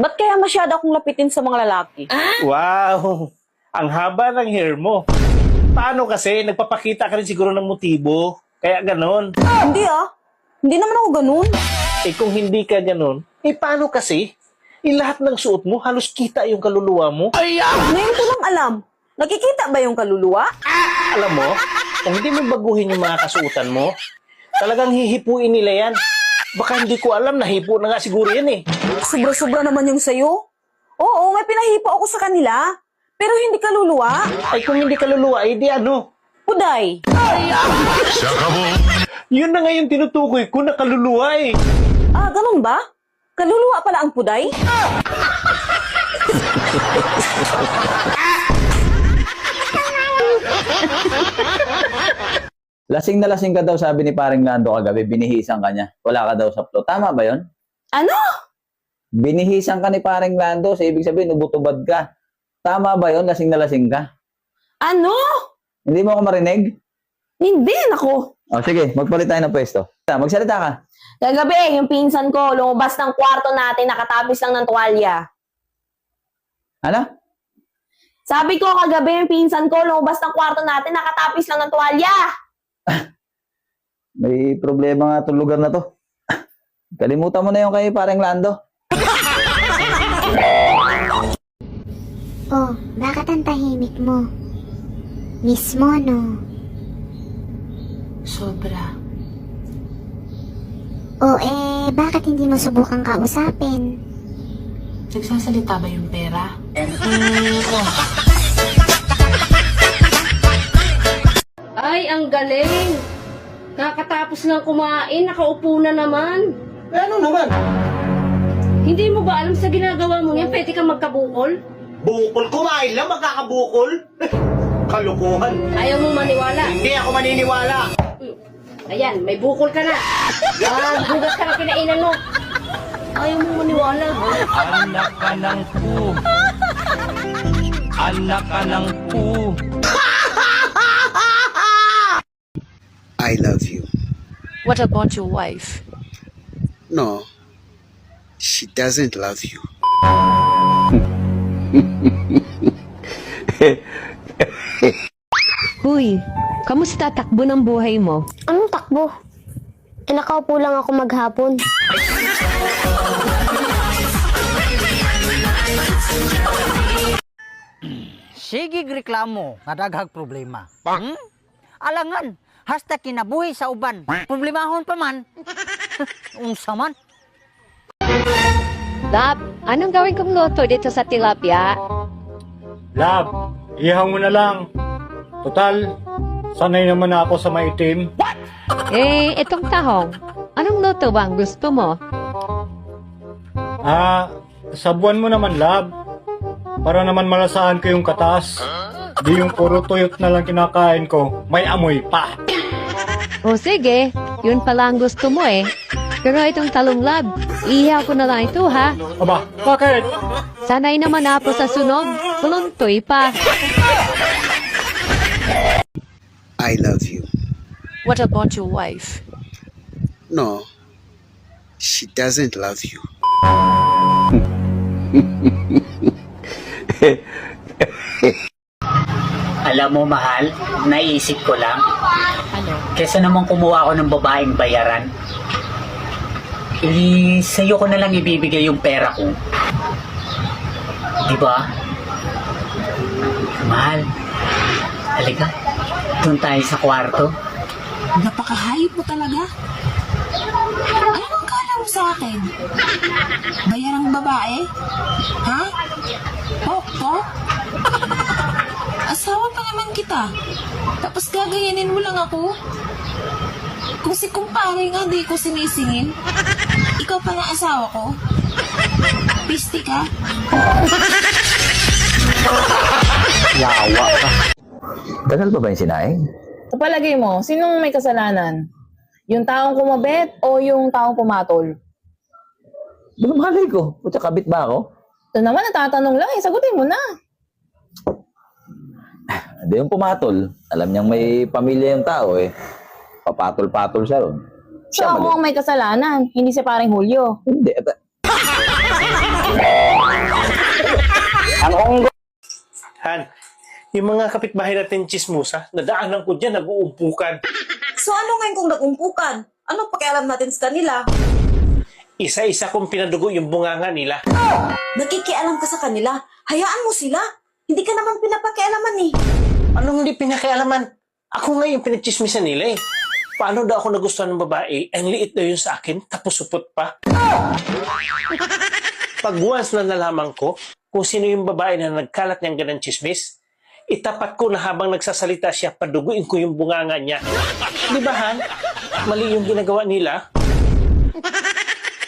Ba't kaya masyado akong lapitin sa mga lalaki? Wow! Ang haba ng hair mo. Paano kasi? Nagpapakita ka rin siguro ng motibo. Kaya ganon. Hindi Hindi naman ako ganun. Eh kung hindi ka ganon, eh paano kasi? Eh lahat ng suot mo, halos kita yung kaluluwa mo. Ngayon ko lang alam. Nakikita ba yung kaluluwa? Alam mo, kung hindi mo baguhin yung mga kasuotan mo, talagang hihipuin nila yan. Baka hindi ko alam, nahipo na nga siguro yan eh. Sobra-sobra naman yung sayo. Oo, may pinahipo ako sa kanila. Pero hindi kaluluwa. Ay kung hindi kaluluwa, eh di ano? Puday. Yun na nga yung tinutukoy ko na kaluluwa eh. Ganun ba? Kaluluwa pala ang puday? Lasing na lasing ka daw, sabi ni paring Lando kagabi, binihisan ka niya. Wala ka daw sa flow. Tama ba yon? Ano? Binihisan ka ni paring Lando, so ibig sabihin, ubutubad ka. Tama ba yon? Lasing na lasing ka? Ano? Hindi mo ako marinig? Hindi, nako. O sige, magpalit tayo ng pwesto. Magsalita ka. Kagabi, yung pinsan ko, lumabas ng kwarto natin, nakatapis lang ng tuwalya. Ano? Sabi ko kagabi, yung pinsan ko, lumabas ng kwarto natin, nakatapis lang ng tuwalya. May problema nga itong lugar na to. Kalimutan mo na yung kay paring Lando. Oh, bakit ang tahimik mo? Miss mo, no? Sobra. O bakit hindi mo subukang kausapin? Nagsasalita ba yung pera? Ay, ang galing! Nakatapos lang kumain, nakaupo na naman. Ano naman? Hindi mo ba alam sa ginagawa mo yan, pwede kang magkabukol? Bukol, kumain lang, magkakabukol. Kalukuhan. Ayaw mo maniwala. Hindi ako maniniwala. Ayan, may bukol ka na. Gugat ka na kinainan mo. Ayaw mo maniwala. Anak ka ng pu. Anak ka ng pu. I love you. What about your wife? No, she doesn't love you. Huy, kamusta takbo ng buhay mo? Anong takbo? Nakaupo lang ako maghapon. Sige reklamo nga daghag problema. Alangan, hasta kinabuhi sa uban. Problemahon pa man. Unsa man? Lab, anong gawin kong luto dito sa tilapia? Lab, ihaw mo na lang. Total, sanay naman ako sa maitim. Itong tahong. Anong luto ba ang gusto mo? Sabuan mo naman, Lab. Para naman malasaan ko yung katas. Di yung puro tuyot na lang kinakain ko. May amoy pa. O sige, yun pala ang gusto mo eh. Pero itong talong lab, ihaw ko na lang ito ha. Aba, bakit? Sanay naman ako sa sunog, kuluntoy pa. I love you. What about your wife? No, she doesn't love you. Alam mo, mahal, naisip ko lang. Ano? Kesa naman kumuha ako ng babaeng bayaran, sa'yo ko na lang ibibigay yung pera ko. Diba? Mahal, halika, doon tayo sa kwarto. Napakahayop mo talaga. Ano ang kala mo sa akin? Bayarang babae? Ha? Pok? Asawa pa naman kita. Tapos gagayanin mo lang ako? Kung si kumpare nga di ko sinisingin, ikaw pa na asawa ko? Pisti ka? Yawa ka. Tagal pa ba yung sinaing? Sa palagay mo, sinong may kasalanan? Yung taong kumabit o yung taong pumatol? Ano malay ko? Putya, kabit ba ako? Ito naman, natatanong lang eh. Sagutin mo na. Hindi yung pumatol. Alam niyang may pamilya yung tao eh. Papatol-patol siya ron. So ako ang may kasalanan, hindi si paring Julio. Hindi. Han, yung mga kapitbahay natin chismosa, nadaanan ko dyan, nag-uumpukan. So ano ngayon kung nag-umpukan? Ano pakialam natin sa kanila? Isa-isa kong pinadugo yung bunganga nila. Nakikialam ka sa kanila. Hayaan mo sila. Hindi ka naman pinapakialaman eh. Anong hindi pinakialaman? Ako nga yung pinagchismisan nila eh. Paano daw ako nagustuhan ng babae? Ang liit daw yun sa akin, tapos supot pa. Pag once na nalaman ko kung sino yung babae na nagkalat niyang ganang chismis, itapat ko na habang nagsasalita siya, paduguin ko yung bunganga niya. Di ba, Han? Mali yung ginagawa nila.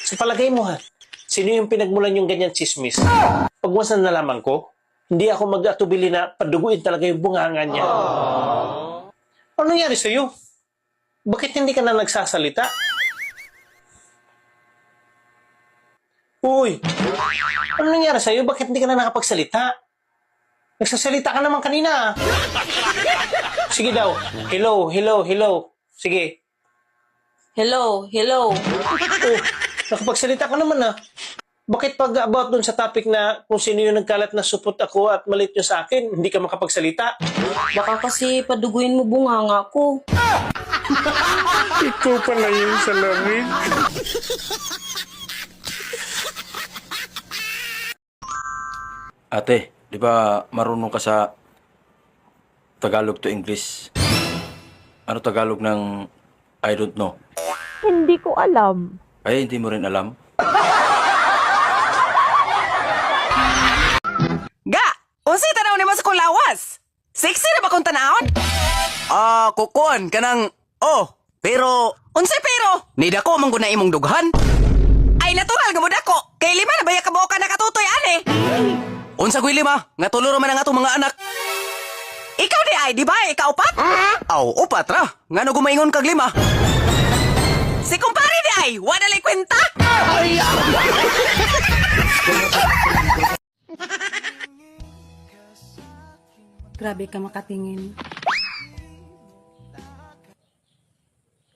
Sa palagay mo, Han, sino yung pinagmulan yung ganyan chismis? Pag once na nalaman ko, hindi ako mag-atubili na paduguin talaga yung bunganga niya. Ano nangyari sa'yo? Bakit hindi ka na nagsasalita? Uy! Ano nangyari sa'yo? Bakit hindi ka na nakapagsalita? Nagsasalita ka naman kanina. Sige daw. Hello, hello, hello. Sige. Hello, hello. Oh, nakapagsalita ka naman ah. Bakit pag about dun sa topic na kung sino yung nagkalat na supot ako at malit nyo sa akin, hindi ka makapagsalita? Baka kasi paduguin mo bunganga ko. Ikaw pala yung salamin. Ate, di ba marunong ka sa Tagalog to English? Ano Tagalog ng I don't know? Hindi ko alam. Ay, hindi mo rin alam? Ga! Unsay tanaw ni mo sa kulawas? Sexy na ba kung tanawon? Kukon, kanang... Oh, pero... Unsay pero? Nida ko mong guna imong dughan. Ay, natural gamud ako. Kay lima na baya kabuo ka nakatutoy, ane. Unsa gwi lima? Nga tuluro man ang atong mga anak. Ikaw di ay, di ba? Ikaw upat? Aw, upat ra. Nga no gumaingon kag lima. Si kumpare di ay, wala lay kwenta. Grabe ka makatingin.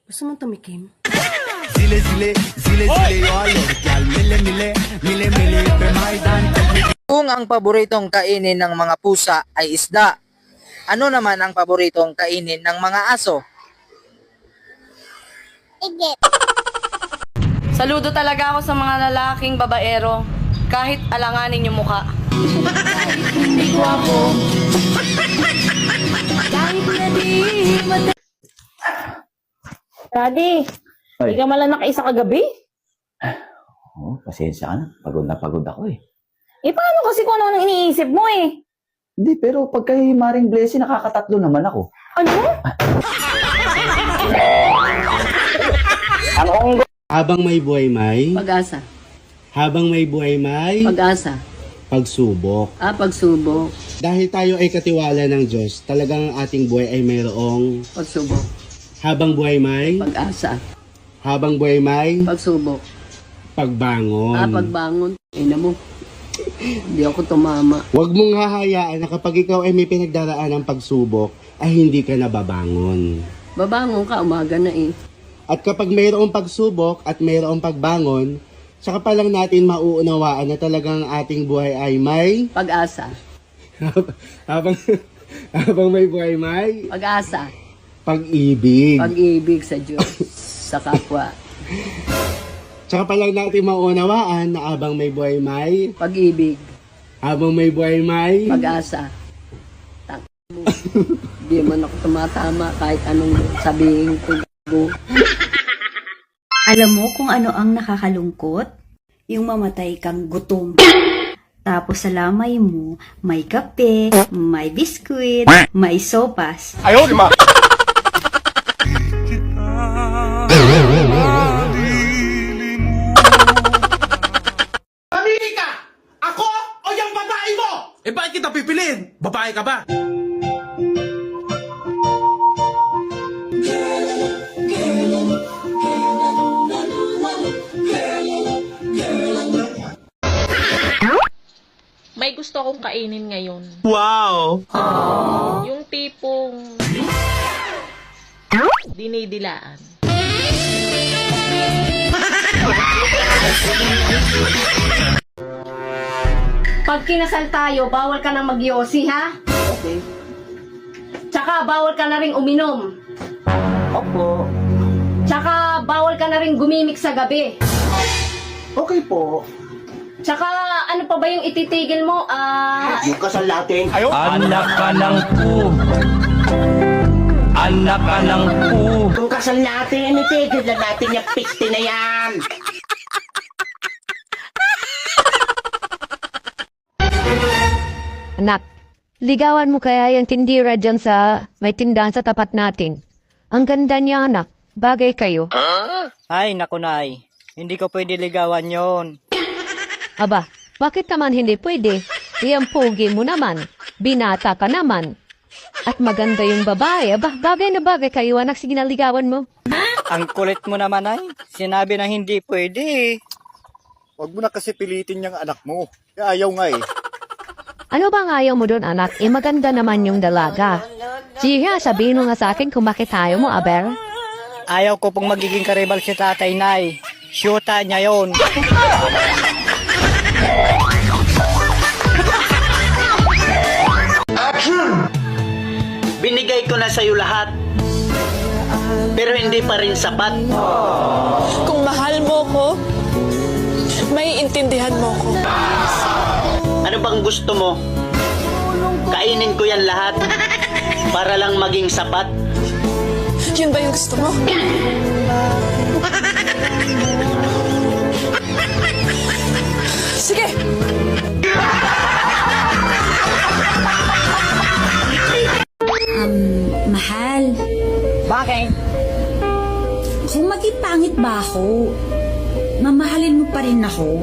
Gusto mo tumikim? Kung ang paboritong kainin ng mga pusa ay isda, ano naman ang paboritong kainin ng mga aso? Saludo talaga ako sa mga lalaking babaero. Kahit alanganin yung mukha. Hindi ko ako. Kahit na di Daddy, Ay. hindi ka malang nakaisa kagabi? Oh, pasensya ka na. Pagod ako eh. Eh, paano kasi kung ano ang iniisip mo eh? Hindi, pero pag kay Maring Blessing, nakakatatlo naman ako. Ano? Ang onggo. Habang may buhay may, Pag-asa. habang may buhay may, Pag-asa. pagsubok. Pagsubok. Dahil tayo ay katiwala ng Diyos, talagang ang ating buhay ay mayroong Pagsubok. habang buhay may, Pag-asa. habang buhay may, Pagsubok. pagbangon. Pagbangon. Ina mo. Hindi ako tumama. Huwag mong hahayaan na kapag ikaw ay may pinagdaraan ng pagsubok, ay hindi ka nababangon. Babangon ka, umaga na eh. At kapag mayroong pagsubok at mayroong pagbangon, saka pa lang natin mauunawaan na talagang ating buhay ay may Pag-asa. habang may buhay may Pag-asa. pag-ibig. Pag-ibig sa Diyos. Sa kapwa. Saka pa lang natin mauunawaan na habang may buhay may Pag-ibig. habang may buhay may Pag-asa. Tak mo. Di man ako tumatama kahit anong sabihin ko. Alam mo kung ano ang nakakalungkot? Yung mamatay kang gutom. Tapos sa lamay mo, may kape, may biskuit, may sopas. Ayaw, di ma! Mamili ka! Ako o yung babae mo? Eh bakit kita pipiliin? Babae ka ba? May gusto akong kainin ngayon. Wow! Yung tipong dinidilaan. Pag kinasal tayo, bawal ka nang magyosi, ha? Okay. Tsaka bawal ka na rin uminom. Opo. Tsaka bawal ka na rin gumimik sa gabi. Okay po. Tsaka ano pa ba yung ititigil mo? Yung kasal natin. Anak ka ng pu. Anak ka ng pu. Kung kasal natin, itigil na natin yung 50 na yan. Anak, ligawan mo kaya yung tindira dyan sa may tindahan sa tapat natin. Ang ganda niya, anak. Bagay kayo. Ay, naku nay. Hindi ko pwede ligawan yon. Aba, bakit naman hindi pwede? Iyang pogi mo naman. Binata ka naman. At maganda yung babae. Aba, bagay na bagay kayo, anak. Sige na, ligawan mo. Ang kulit mo naman ay. Sinabi na hindi pwede. Huwag mo na kasi pilitin yung anak mo. Ayaw nga eh. Ano bang ayaw mo doon, anak? Eh, maganda naman yung dalaga. Sige, sabihin mo nga sa akin kung bakit ayaw mo, Aber. Ayaw ko pong magiging karibal si tatay, nay. Syuta niya yon. Binigay ko na sa'yo lahat. Pero hindi pa rin sapat. Kung mahal mo ko, may intindihan mo ko. Ano bang gusto mo? Kainin ko yan lahat para lang maging sapat. Yun ba yung gusto mo? Sige! Mahal. Bakit? Kung maging pangit ba ako, mamahalin mo pa rin ako?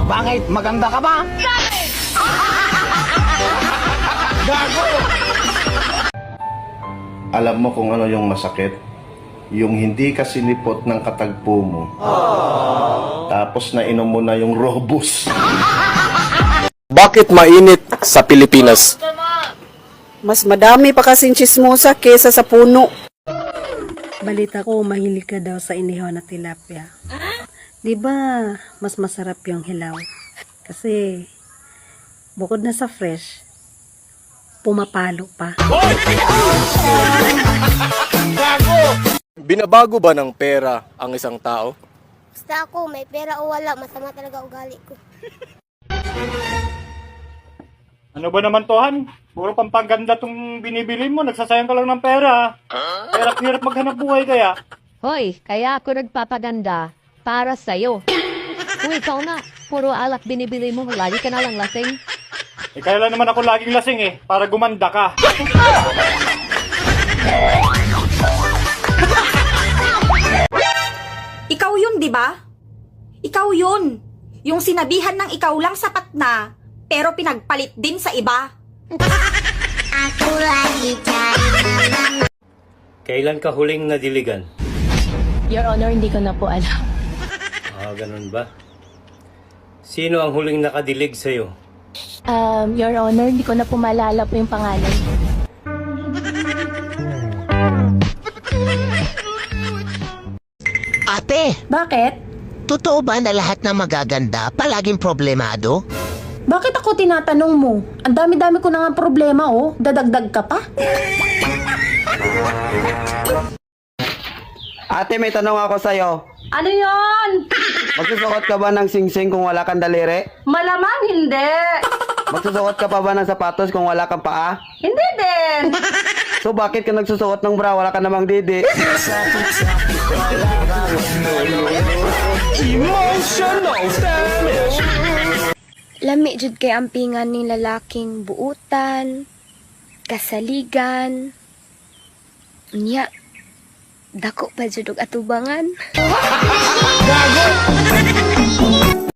Bakit? Maganda ka ba? Alam mo kung ano yung masakit? Yung hindi ka sinipot ng katagpo mo. Tapos nainom mo na yung Robus. Bakit mainit sa Pilipinas? Mas madami pa kasing chismosa kesa sa puno. Balita ko, mahilig ka daw sa inihaw na tilapia. Di ba mas masarap yung hilaw? Kasi bukod na sa fresh, pumapalo pa. Binabago ba ng pera ang isang tao? Basta ako, may pera o wala, masama talaga ugali ko. Ano ba naman to, Han? Puro pampaganda tong binibili mo. Nagsasayang ka lang ng pera. Hirap-hirap maghanap buhay kaya. Hoy, kaya ako nagpapaganda para sa'yo. Kung ikaw na, puro alak binibili mo, lagi ka na lang lasing. Eh, kaya lang naman ako laging lasing eh, para gumanda ka. Ikaw yun, di ba? Ikaw yun. Yung sinabihan ng ikaw lang sapat na, pero pinagpalit din sa iba. Ako lagi cari. Kailan ka huling nadiligan? Your Honor, hindi ko na po alam. Ganun ba? Sino ang huling nakadilig sa'yo? Your Honor, hindi ko na po maalala po yung pangalan. Ate! Bakit? Totoo ba na lahat na magaganda palaging problemado? Bakit ako tinatanong mo? Ang dami-dami ko na nga problema, oh. Dadagdag ka pa? Ate, may tanong ako sa'yo. Ano yon? Magsusuot ka ba ng singsing kung wala kang daliri? Malamang hindi. Magsusuot ka pa ba ng sapatos kung wala kang paa? Hindi din. So bakit ka nagsusuot ng bra, wala ka namang didi? Emotional damage. Lami jud kay ampingan ni lalaking buutan, kasaligan. Unya, dako pa jud og atubangan.